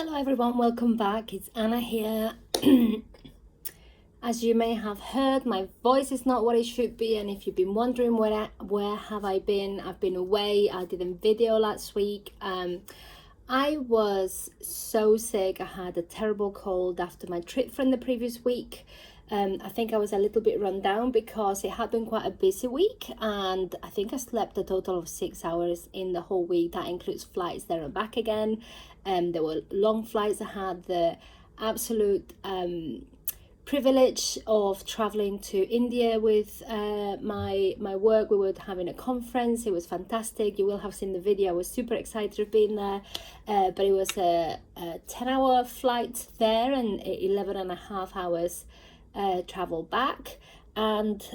Hello everyone, welcome back. It's Anna here. As you may have heard, my voice is not what it should be, and if you've been wondering where have I been, I've been away. I didn't video last week. I was so sick. I had a terrible cold after my trip from the previous week. I think I was a little bit run down because it had been quite a busy week, and I think I slept a total of 6 hours in the whole week. That includes flights there and back again. There were long flights. I had the absolute privilege of traveling to India with my work. We were having a conference. It was fantastic. You will have seen the video. I was super excited of being there, but it was a 10-hour flight there and 11 and a half hours travel back, and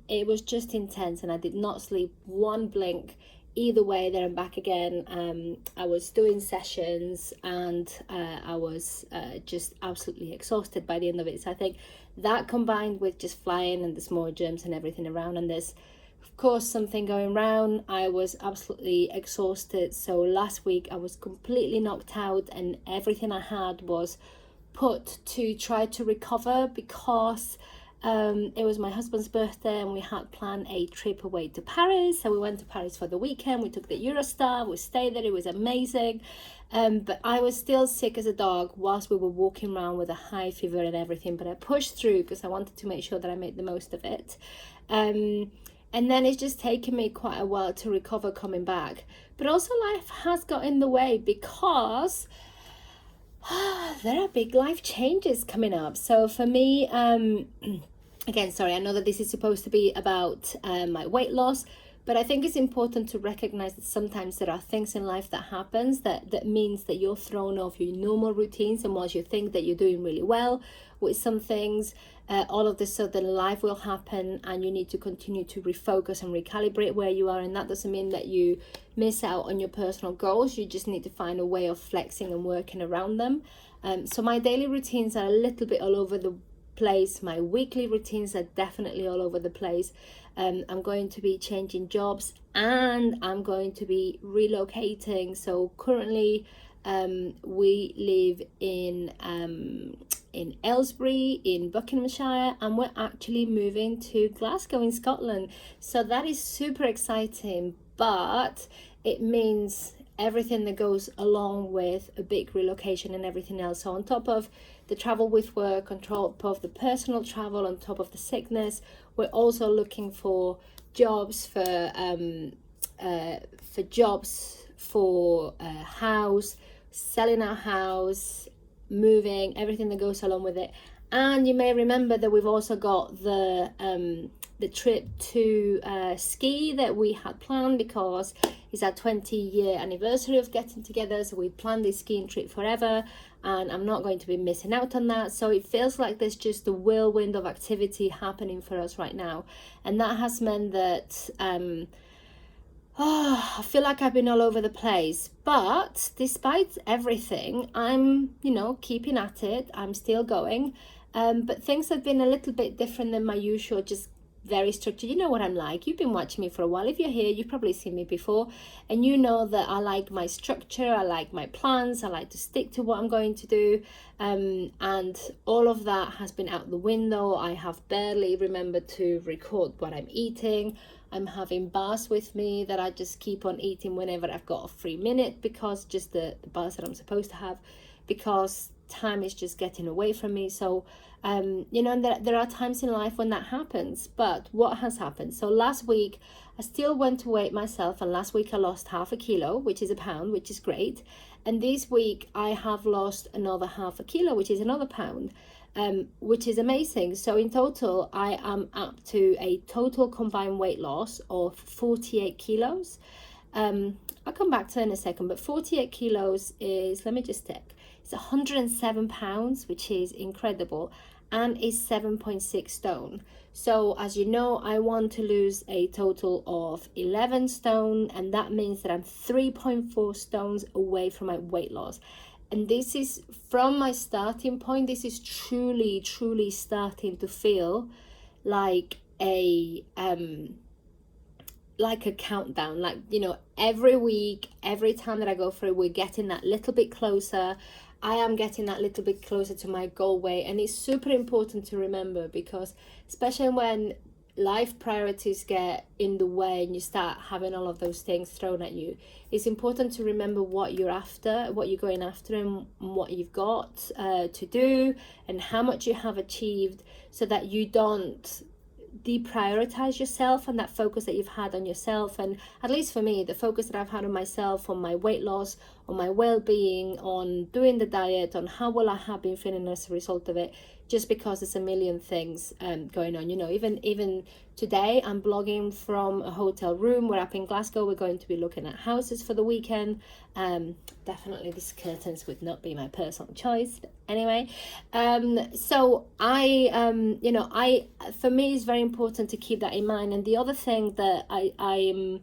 it was just intense, and I did not sleep one blink either way there and back again. I was doing sessions, and I was just absolutely exhausted by the end of it. So I think that, combined with just flying and there's more germs and everything around, and there's of course something going around, I was absolutely exhausted. So last week I was completely knocked out, and everything I had was put to try to recover, because it was my husband's birthday and we had planned a trip away to Paris. So we went to Paris for the weekend. We took the Eurostar, we stayed there, it was amazing. But I was still sick as a dog whilst we were walking around with a high fever and everything, but I pushed through because I wanted to make sure that I made the most of it. And then it's just taken me quite a while to recover coming back. But also life has got in the way, because there are big life changes coming up. So for me, again, sorry, I know that this is supposed to be about my weight loss, but I think it's important to recognize that sometimes there are things in life that happens that means that you're thrown off your normal routines, and whilst you think that you're doing really well with some things, all of a sudden life will happen and you need to continue to refocus and recalibrate where you are. And that doesn't mean that you miss out on your personal goals. You just need to find a way of flexing and working around them. So my daily routines are a little bit all over the place. My weekly routines are definitely all over the place. I'm going to be changing jobs, and I'm going to be relocating. So currently we live in Aylesbury in Buckinghamshire, and we're actually moving to Glasgow in Scotland. So that is super exciting, but it means everything that goes along with a big relocation and everything else. So on top of the travel with work, on top of the personal travel, on top of the sickness, we're also looking for jobs for a house, selling our house, moving, everything that goes along with it. And you may remember that we've also got the trip to ski that we had planned, because it's our 20-year anniversary of getting together. So we planned this skiing trip forever, and I'm not going to be missing out on that. So it feels like there's just a whirlwind of activity happening for us right now, and that has meant that I feel like I've been all over the place. But despite everything, I'm, keeping at it. I'm still going. But things have been a little bit different than my usual, just very structured. You know what I'm like. You've been watching me for a while. If you're here, you've probably seen me before. And you know that I like my structure. I like my plans. I like to stick to what I'm going to do. And all of that has been out the window. I have barely remembered to record what I'm eating. I'm having bars with me that I just keep on eating whenever I've got a free minute, because just the bars that I'm supposed to have, because time is just getting away from me. So and there are times in life when that happens. But what has happened? So last week I still went to weigh myself, and last week I lost half a kilo, which is a pound, which is great. And this week I have lost another half a kilo, which is another pound. Which is amazing. So in total, I am up to a total combined weight loss of 48 kilos. I'll come back to that in a second, but 48 kilos is, let me just check, it's 107 pounds, which is incredible, and is 7.6 stone. So as you know, I want to lose a total of 11 stone, and that means that I'm 3.4 stones away from my weight loss. And this is from my starting point. This is truly starting to feel like a like a countdown, like, you know, every week, every time that I go through, we're getting that little bit closer. I am getting that little bit closer to my goal weight, and it's super important to remember, because especially when life priorities get in the way and you start having all of those things thrown at you, it's important to remember what you're after, what you're going after, and what you've got to do, and how much you have achieved, so that you don't deprioritize yourself and that focus that you've had on yourself. And at least for me, the focus that I've had on myself, on my weight loss, on my well-being, on doing the diet, on how well I have been feeling as a result of it, just because there's a million things going on. You know, even today I'm blogging from a hotel room. We're up in Glasgow. We're going to be looking at houses for the weekend. Definitely these curtains would not be my personal choice anyway. So for me, it's very important to keep that in mind. And the other thing that I am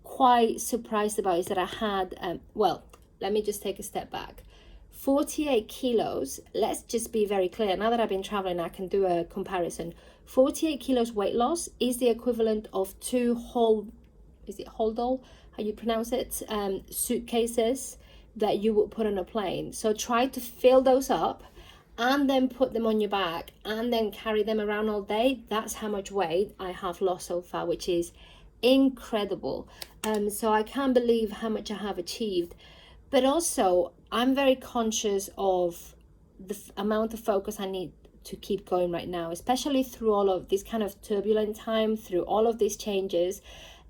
quite surprised about is that I had, let me just take a step back. 48 kilos, let's just be very clear. Now that I've been traveling, I can do a comparison. 48 kilos weight loss is the equivalent of 2 Holdall, how you pronounce it, suitcases that you would put on a plane. So try to fill those up and then put them on your back and then carry them around all day. That's how much weight I have lost so far, which is incredible. So I can't believe how much I have achieved. But also, I'm very conscious of the amount of focus I need to keep going right now, especially through all of this kind of turbulent time, through all of these changes.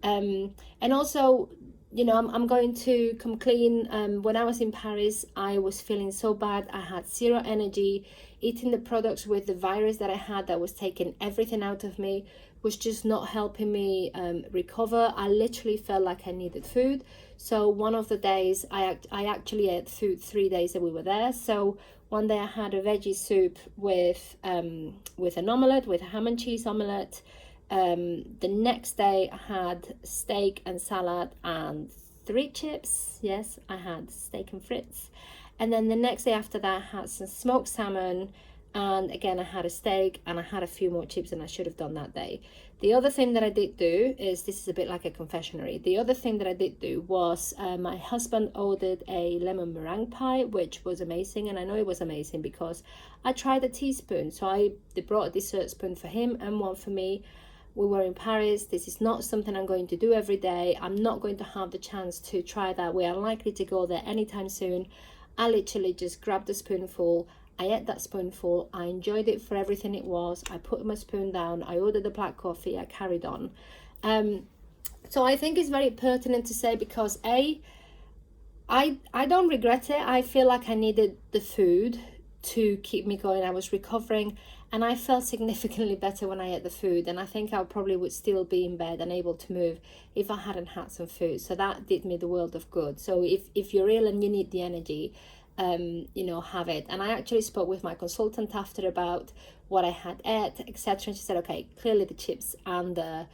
And also, you know, I'm going to come clean. When I was in Paris, I was feeling so bad. I had zero energy. Eating the products with the virus that I had, that was taking everything out of me, was just not helping me recover. I literally felt like I needed food. So one of the days, I actually ate food 3 days that we were there. So one day I had a veggie soup with an omelette, with a ham and cheese omelette. The next day I had steak and salad and 3 chips. Yes, I had steak and frites. And then the next day after that, I had some smoked salmon, and again I had a steak, and I had a few more chips than I should have done that day. The other thing that I did do is, this is a bit like a confessionary, the other thing that I did do was my husband ordered a lemon meringue pie, which was amazing. And I know it was amazing because I tried a teaspoon. So they brought a dessert spoon for him and one for me. We were in Paris. This is not something I'm going to do every day. I'm not going to have the chance to try that. We are likely to go there anytime soon. I literally just grabbed a spoonful. I ate that spoonful. I enjoyed it for everything it was. I put my spoon down. I ordered the black coffee. I carried on. So I think it's very pertinent to say, because I don't regret it. I feel like I needed the food to keep me going. I was recovering, and I felt significantly better when I ate the food. And I think I probably would still be in bed and able to move if I hadn't had some food. So that did me the world of good. So if you're ill and you need the energy, have it. And I actually spoke with my consultant after about what I had ate, etc. And she said, okay, clearly the chips and the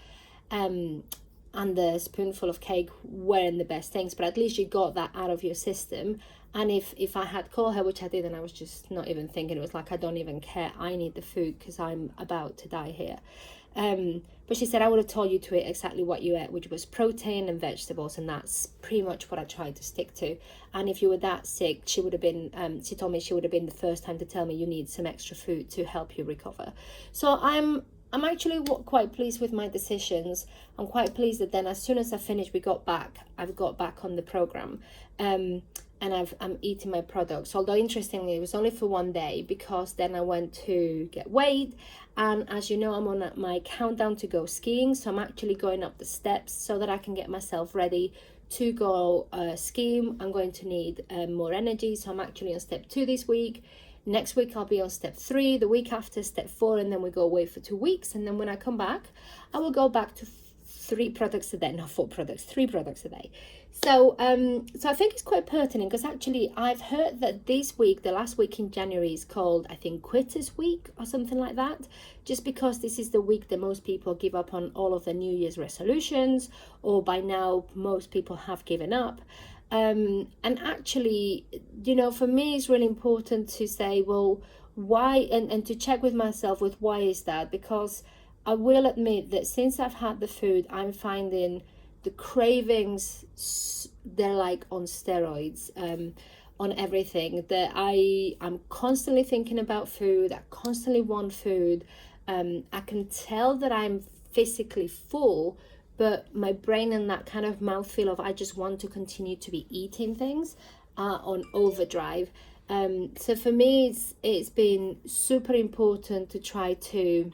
spoonful of cake weren't the best things, but at least you got that out of your system. And if I had called her, which I did, and I was just not even thinking, it was like, I don't even care, I need the food because I'm about to die here. But she said, I would have told you to eat exactly what you ate, which was protein and vegetables, and that's pretty much what I tried to stick to. And if you were that sick, she told me she would have been the first time to tell me you need some extra food to help you recover. So I'm actually quite pleased with my decisions. I'm quite pleased that then as soon as I finished, I've got back on the program. And I'm eating my products. Although interestingly, it was only for 1 day, because then I went to get weighed. And as you know, I'm on my countdown to go skiing. So I'm actually going up the steps so that I can get myself ready to go skiing. I'm going to need more energy. So I'm actually on step 2 this week. Next week I'll be on step 3, the week after step 4, and then we go away for 2 weeks. And then when I come back, I will go back to 3 products a day, not 4 products, 3 products a day. So I think it's quite pertinent, because actually I've heard that this week, the last week in January, is called, I think, Quitters Week or something like that, just because this is the week that most people give up on all of their New Year's resolutions, or by now most people have given up. And actually, for me, it's really important to say, well, why, and to check with myself with why is that, because I will admit that since I've had the food, I'm finding the cravings, they're like on steroids, on everything. That I'm constantly thinking about food. I constantly want food. I can tell that I'm physically full, but my brain and that kind of mouthfeel of I just want to continue to be eating things are on overdrive. So for me, it's been super important to try to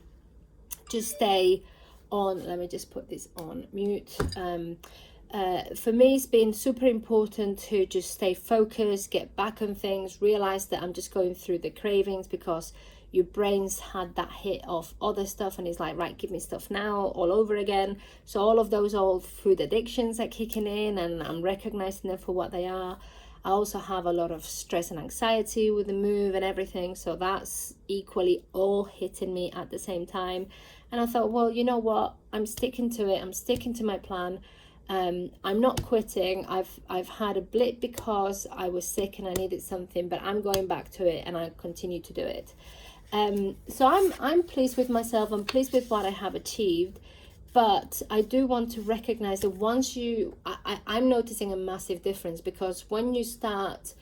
just stay on. Let me just put this on mute. For me, it's been super important to just stay focused, get back on things, realize that I'm just going through the cravings because your brain's had that hit of other stuff and it's like, right, give me stuff now all over again. So all of those old food addictions are kicking in and I'm recognizing them for what they are. I also have a lot of stress and anxiety with the move and everything, so that's equally all hitting me at the same time. And I thought, well, you know what, I'm sticking to it, I'm sticking to my plan. I'm not quitting. I've had a blip because I was sick and I needed something, but I'm going back to it and I continue to do it. So I'm pleased with myself. I'm pleased with what I have achieved, but I do want to recognize that once I'm noticing a massive difference, because when you start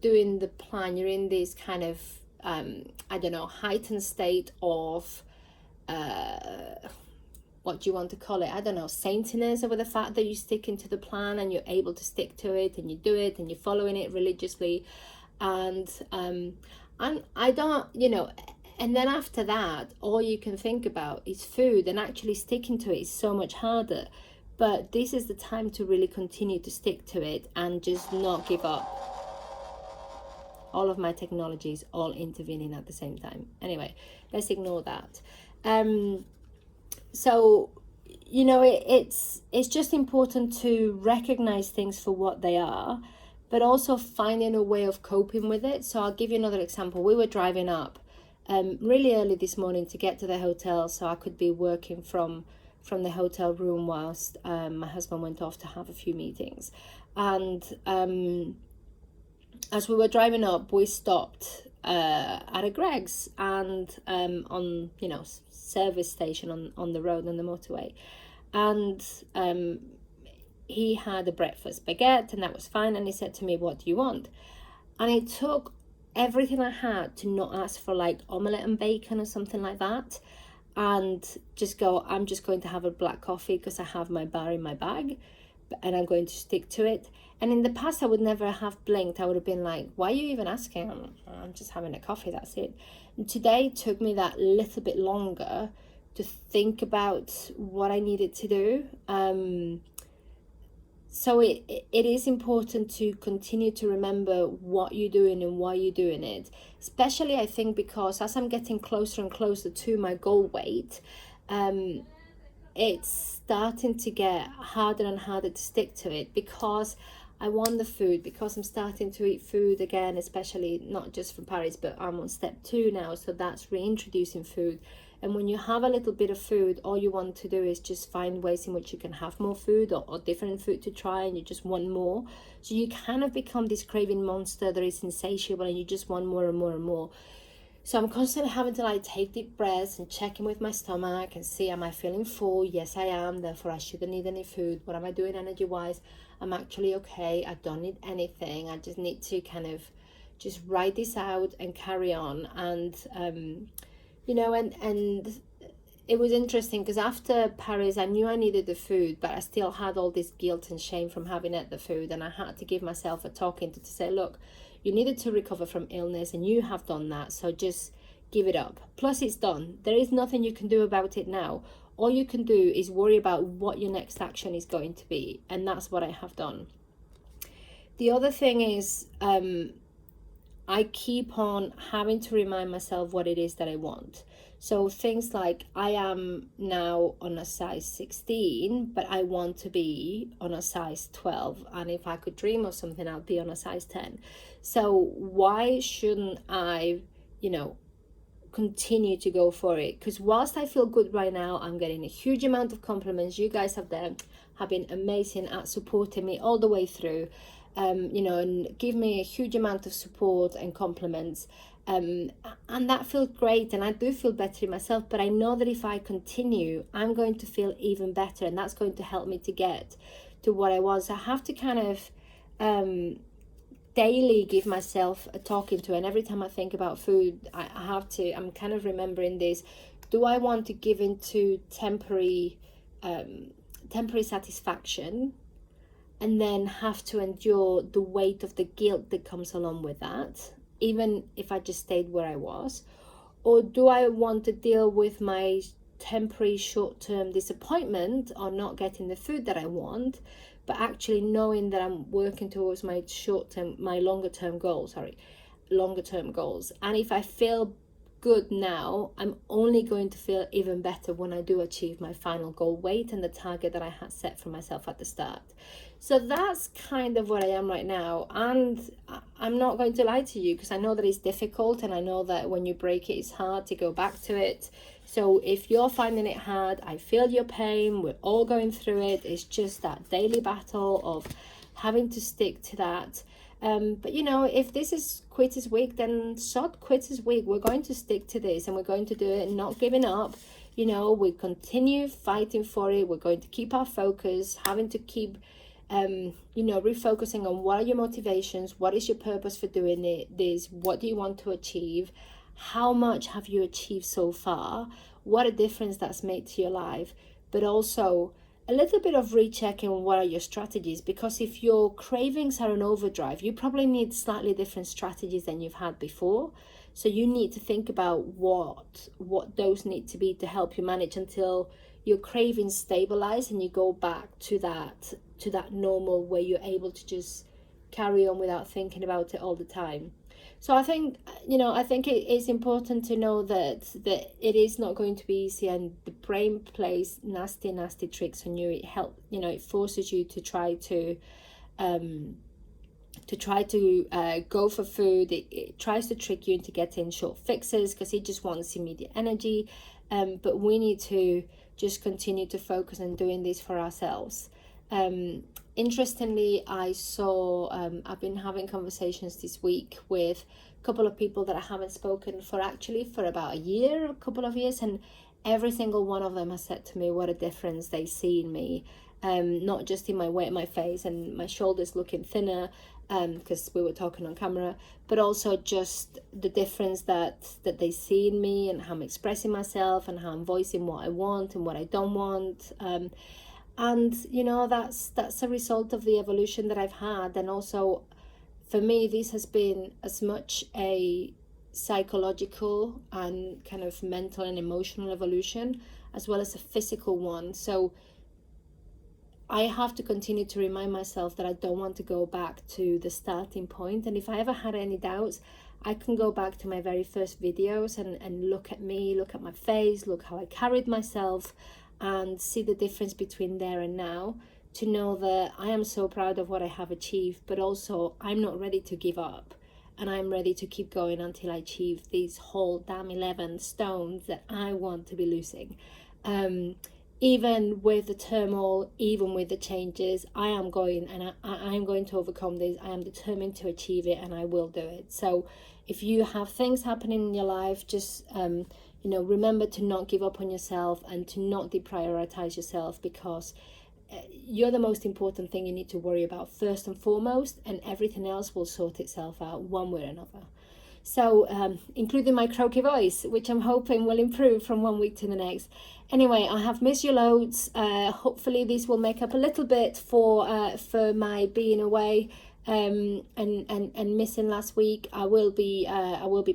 doing the plan, you're in this kind of I don't know, heightened state of what do you want to call it? I don't know, saintliness over the fact that you're sticking to the plan and you're able to stick to it and you do it and you're following it religiously. And I don't, you know, and then after that, all you can think about is food, and actually sticking to it is so much harder. But this is the time to really continue to stick to it and just not give up. All of my technology is all intervening at the same time. Anyway, let's ignore that. So, you know, it's just important to recognize things for what they are, but also finding a way of coping with it. So I'll give you another example. We were driving up really early this morning to get to the hotel so I could be working from the hotel room whilst my husband went off to have a few meetings. And as we were driving up, we stopped at a Greggs and on, you know, service station on the road, on the motorway. And he had a breakfast baguette and that was fine. And he said to me, what do you want? And it took everything I had to not ask for like omelette and bacon or something like that, and just go, I'm just going to have a black coffee because I have my bar in my bag and I'm going to stick to it. And in the past I would never have blinked. I would have been like, why are you even asking? I'm just having a coffee, that's it. And today it took me that little bit longer to think about what I needed to do. So it is important to continue to remember what you're doing and why you're doing it. Especially, I think, because as I'm getting closer and closer to my goal weight, it's starting to get harder and harder to stick to it because I want the food, because I'm starting to eat food again, especially not just from Paris, but I'm on step 2 now. So that's reintroducing food. And when you have a little bit of food, all you want to do is just find ways in which you can have more food or different food to try, and you just want more. So you kind of become this craving monster that is insatiable and you just want more and more and more. So I'm constantly having to like take deep breaths and check in with my stomach and see, am I feeling full? Yes, I am. Therefore, I shouldn't need any food. What am I doing energy-wise? I'm actually okay. I don't need anything. I just need to kind of just write this out and carry on. And you know, and it was interesting because after Paris, I knew I needed the food, but I still had all this guilt and shame from having ate the food. And I had to give myself a talking to say, look, you needed to recover from illness and you have done that. So just give it up. Plus, it's done. There is nothing you can do about it now. All you can do is worry about what your next action is going to be. And that's what I have done. The other thing is, I keep on having to remind myself what it is that I want. So things like, I am now on a size 16, but I want to be on a size 12. And if I could dream of something, I'd be on a size 10. So why shouldn't I, you know, continue to go for it? Because whilst I feel good right now, I'm getting a huge amount of compliments. You guys have been amazing at supporting me all the way through. and give me a huge amount of support and compliments. And that feels great, and I do feel better in myself, but I know that if I continue, I'm going to feel even better, and that's going to help me to get to what I want. So I have to kind of daily give myself a talking to, and every time I think about food, I'm kind of remembering this. Do I want to give into temporary satisfaction and then have to endure the weight of the guilt that comes along with that, even if I just stayed where I was? Or do I want to deal with my temporary short-term disappointment or not getting the food that I want, but actually knowing that I'm working towards my longer-term goals? And if I feel good now, I'm only going to feel even better when I do achieve my final goal weight and the target that I had set for myself at the start. So that's kind of what I am right now, and I'm not going to lie to you, because I know that it's difficult, and I know that when you break it, it's hard to go back to it. So if you're finding it hard, I feel your pain. We're all going through it. It's just that daily battle of having to stick to that. But if this is Quitters Week, then sod Quitters Week. We're going to stick to this, and we're going to do it, not giving up. We continue fighting for it. We're going to keep our focus, having to keep refocusing on what are your motivations, what is your purpose for doing this, what do you want to achieve, how much have you achieved so far, what a difference that's made to your life, but also a little bit of rechecking on what are your strategies, because if your cravings are on overdrive, you probably need slightly different strategies than you've had before. So you need to think about what those need to be to help you manage until your cravings stabilize and you go back to that normal, where you're able to just carry on without thinking about it all the time. So I think it is important to know that it is not going to be easy, and the brain plays nasty tricks on you. It forces you to try to go for food. It tries to trick you into getting short fixes because it just wants immediate energy. But we need to just continue to focus on doing this for ourselves. Interestingly, I've been having conversations this week with a couple of people that I haven't spoken for about a couple of years, and every single one of them has said to me what a difference they see in me, not just in my weight, my face and my shoulders looking thinner, because we were talking on camera, but also just the difference that they see in me and how I'm expressing myself and how I'm voicing what I want and what I don't want. And that's a result of the evolution that I've had. And also for me, this has been as much a psychological and kind of mental and emotional evolution as well as a physical one. So I have to continue to remind myself that I don't want to go back to the starting point. And if I ever had any doubts, I can go back to my very first videos and look at me, look at my face, look how I carried myself, and see the difference between there and now, to know that I am so proud of what I have achieved, but also I'm not ready to give up, and I'm ready to keep going until I achieve these whole damn 11 stones that I want to be losing. Even with the turmoil, even with the changes, I am going, and I am going to overcome this. I am determined to achieve it, and I will do it. So if you have things happening in your life, just remember to not give up on yourself and to not deprioritize yourself, because you're the most important thing you need to worry about first and foremost, and everything else will sort itself out one way or another. So including my croaky voice, which I'm hoping will improve from one week to the next. Anyway, I have missed you loads. Hopefully this will make up a little bit for my being away and missing last week. I will be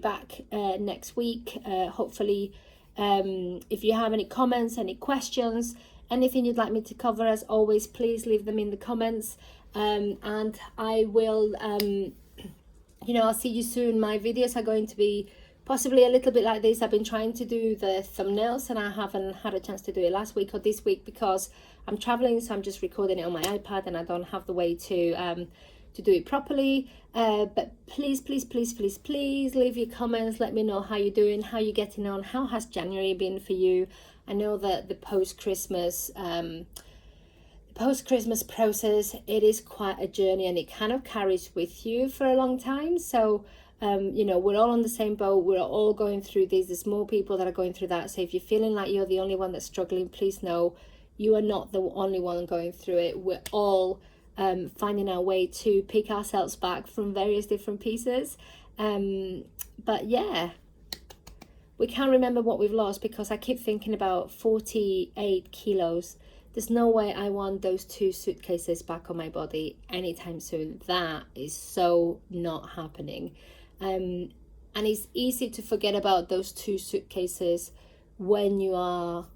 back next week. Hopefully, if you have any comments, any questions, anything you'd like me to cover, as always, please leave them in the comments. And I will I'll see you soon. My videos are going to be possibly a little bit like this. I've been trying to do the thumbnails and I haven't had a chance to do it last week or this week because I'm traveling, so I'm just recording it on my iPad and I don't have the way to do it properly. But please leave your comments. Let me know how you're doing, how you're getting on, how has January been for you. I know that the post-Christmas post-Christmas process, it is quite a journey, and it kind of carries with you for a long time. So we're all on the same boat. We're all going through these. There's more people that are going through that. So if you're feeling like you're the only one that's struggling, please know you are not the only one going through it. We're all finding our way to pick ourselves back from various different pieces. But yeah, we can't remember what we've lost, because I keep thinking about 48 kilos. There's no way I want those 2 suitcases back on my body anytime soon. That is so not happening. And it's easy to forget about those 2 suitcases when you are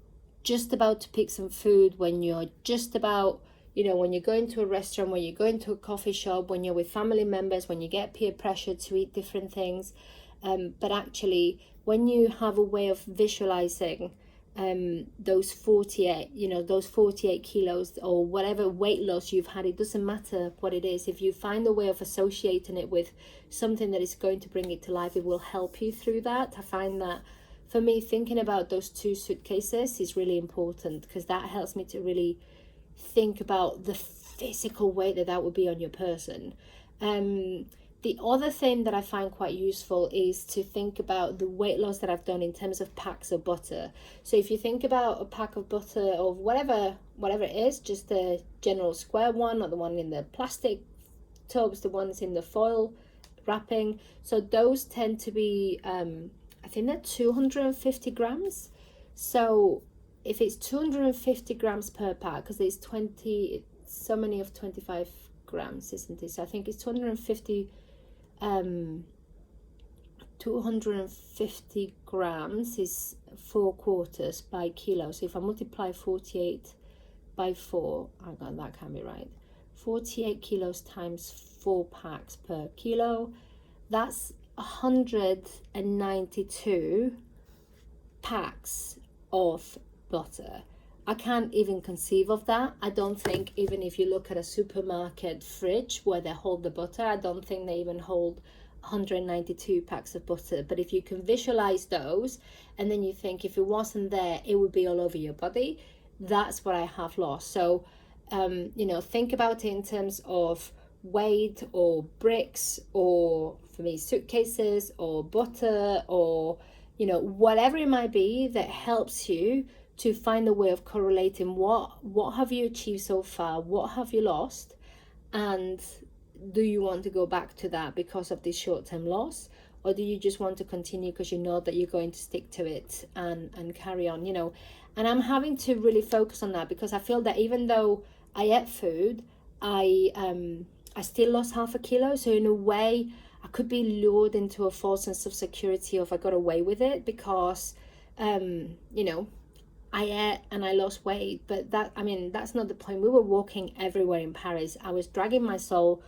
just about to pick some food, when you're just about, when you're going to a restaurant, when you're going to a coffee shop, when you're with family members, when you get peer pressure to eat different things. But actually, when you have a way of visualizing those 48 kilos or whatever weight loss you've had, it doesn't matter what it is. If you find a way of associating it with something that is going to bring it to life, it will help you through that. I find that for me, thinking about those 2 suitcases is really important, because that helps me to really think about the physical weight that would be on your person. The other thing that I find quite useful is to think about the weight loss that I've done in terms of packs of butter. So if you think about a pack of butter of whatever it is, just the general square one, or the one in the plastic tubs, the ones in the foil wrapping. So those tend to be, I think they're 250 grams. So if it's 250 grams per pack, because there's so many of 25 grams, isn't it? So I think it's 250 grams is 4 quarters by kilo. So if I multiply 48 by 4, that can be right. 48 kilos times 4 packs per kilo, that's 192 packs of butter. I can't even conceive of that. I don't think, even if you look at a supermarket fridge where they hold the butter, I don't think they even hold 192 packs of butter. But if you can visualize those, and then you think if it wasn't there, it would be all over your body, that's what I have lost. So, think about it in terms of weight, or bricks, or for me, suitcases, or butter, or, whatever it might be that helps you to find a way of correlating what have you achieved so far, what have you lost, and do you want to go back to that because of this short-term loss, or do you just want to continue because you know that you're going to stick to it and carry on, And I'm having to really focus on that, because I feel that even though I ate food, I still lost 0.5 kilo. So in a way, I could be lured into a false sense of security if I got away with it, because I ate and I lost weight. But that's not the point. We were walking everywhere in Paris. I was dragging my soul.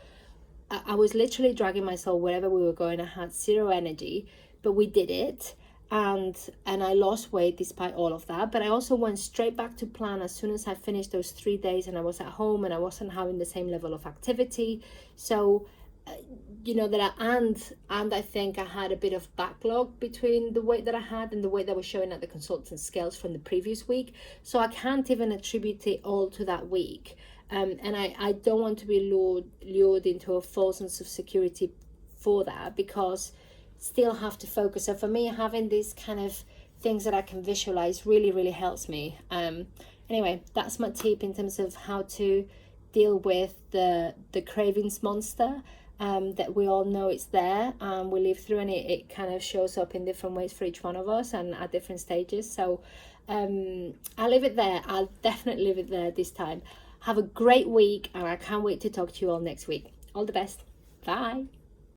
I was literally dragging my soul wherever we were going. I had zero energy, but we did it. And I lost weight despite all of that. But I also went straight back to plan as soon as I finished those 3 days, and I was at home and I wasn't having the same level of activity. So and I think I had a bit of backlog between the weight that I had and the weight that was showing at the consultant scales from the previous week. So I can't even attribute it all to that week. And I don't want to be lured into a false sense of security for that, because still have to focus. So for me, having these kind of things that I can visualize really, really helps me. Anyway, that's my tip in terms of how to deal with the cravings monster. That we all know it's there, and we live through, and it kind of shows up in different ways for each one of us and at different stages. So I'll leave it there. I'll definitely leave it there this time. Have a great week, and I can't wait to talk to you all next week. All the best. Bye.